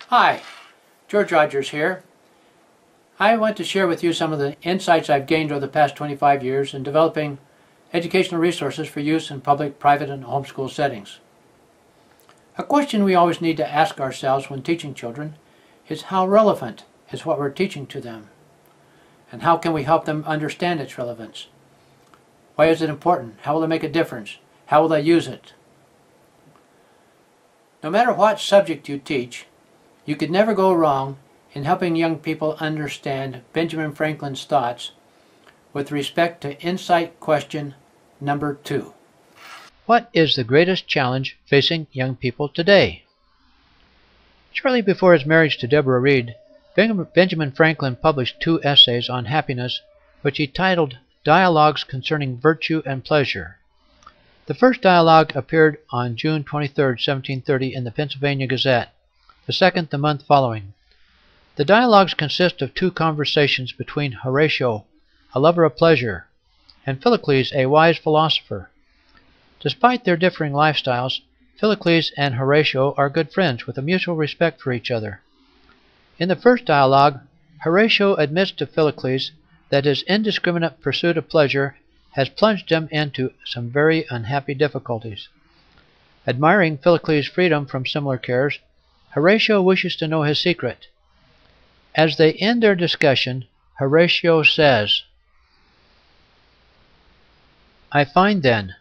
Hi, George Rogers here. I want to share with you some of the insights I've gained over the past 25 years in developing educational resources for use in public, private, and homeschool settings. A question we always need to ask ourselves when teaching children is how relevant is what we're teaching to them? And how can we help them understand its relevance? Why is it important? How will it make a difference? How will they use it? No matter what subject you teach, you could never go wrong in helping young people understand Benjamin Franklin's thoughts with respect to insight question number 2. What is the greatest challenge facing young people today? Shortly before his marriage to Deborah Reed, Benjamin Franklin published 2 essays on happiness, which he titled Dialogues Concerning Virtue and Pleasure. The first dialogue appeared on June 23, 1730 in the Pennsylvania Gazette, the second the month following. The dialogues consist of 2 conversations between Horatio, a lover of pleasure, and Philocles, a wise philosopher. Despite their differing lifestyles, Philocles and Horatio are good friends with a mutual respect for each other. In the first dialogue, Horatio admits to Philocles that his indiscriminate pursuit of pleasure has plunged him into some very unhappy difficulties. Admiring Philocles' freedom from similar cares, Horatio wishes to know his secret. As they end their discussion, Horatio says, "I find, then,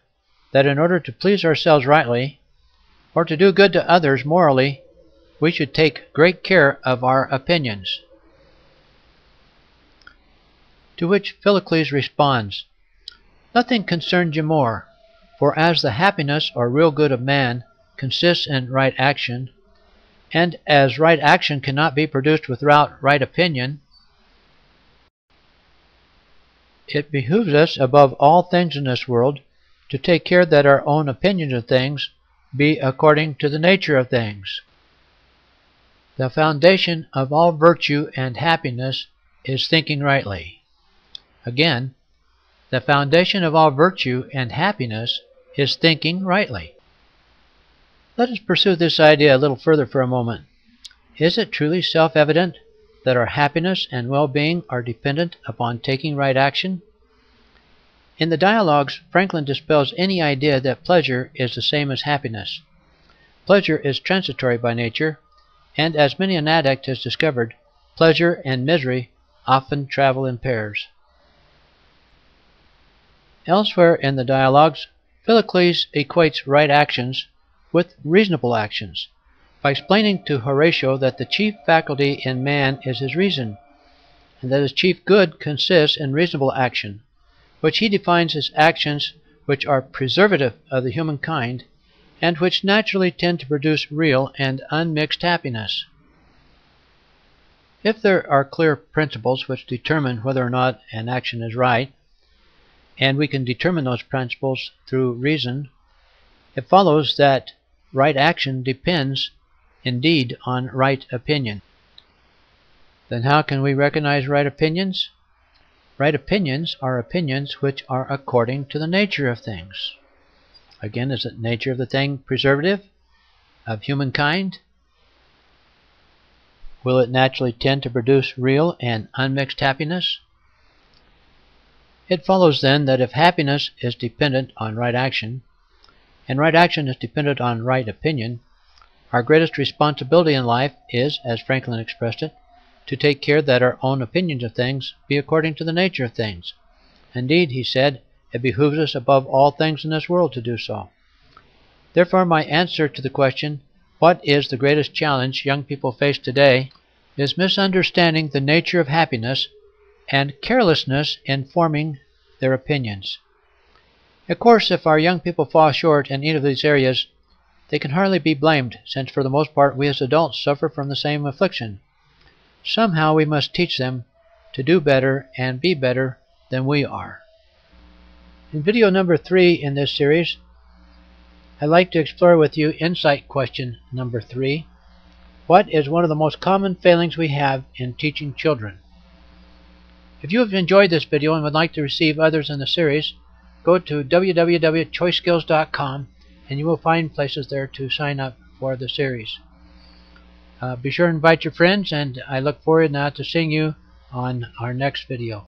that in order to please ourselves rightly, or to do good to others morally, we should take great care of our opinions." To which Philocles responds, "Nothing concerns you more, for as the happiness or real good of man consists in right action, and as right action cannot be produced without right opinion, it behooves us above all things in this world to take care that our own opinions of things be according to the nature of things. The foundation of all virtue and happiness is thinking rightly." Again, the foundation of all virtue and happiness is thinking rightly. Let us pursue this idea a little further for a moment. Is it truly self-evident that our happiness and well-being are dependent upon taking right action? In the dialogues, Franklin dispels any idea that pleasure is the same as happiness. Pleasure is transitory by nature, and as many an addict has discovered, pleasure and misery often travel in pairs. Elsewhere in the dialogues, Philocles equates right actions with reasonable actions, by explaining to Horatio that the chief faculty in man is his reason, and that his chief good consists in reasonable action, which he defines as actions which are preservative of the human kind, and which naturally tend to produce real and unmixed happiness. If there are clear principles which determine whether or not an action is right, and we can determine those principles through reason, it follows that right action depends indeed on right opinion. Then how can we recognize right opinions? Right opinions are opinions which are according to the nature of things. Again, is the nature of the thing preservative of humankind? Will it naturally tend to produce real and unmixed happiness? It follows then that if happiness is dependent on right action, and right action is dependent on right opinion, our greatest responsibility in life is, as Franklin expressed it, to take care that our own opinions of things be according to the nature of things. Indeed, he said, it behooves us above all things in this world to do so. Therefore, my answer to the question, what is the greatest challenge young people face today, is misunderstanding the nature of happiness and carelessness in forming their opinions. Of course, if our young people fall short in either of these areas, they can hardly be blamed, since for the most part we as adults suffer from the same affliction. Somehow we must teach them to do better and be better than we are. In video number 3 in this series, I'd like to explore with you insight question number 3. What is one of the most common failings we have in teaching children? If you have enjoyed this video and would like to receive others in the series, go to www.choiceskills.com and you will find places there to sign up for the series. Be sure to invite your friends, and I look forward now to seeing you on our next video.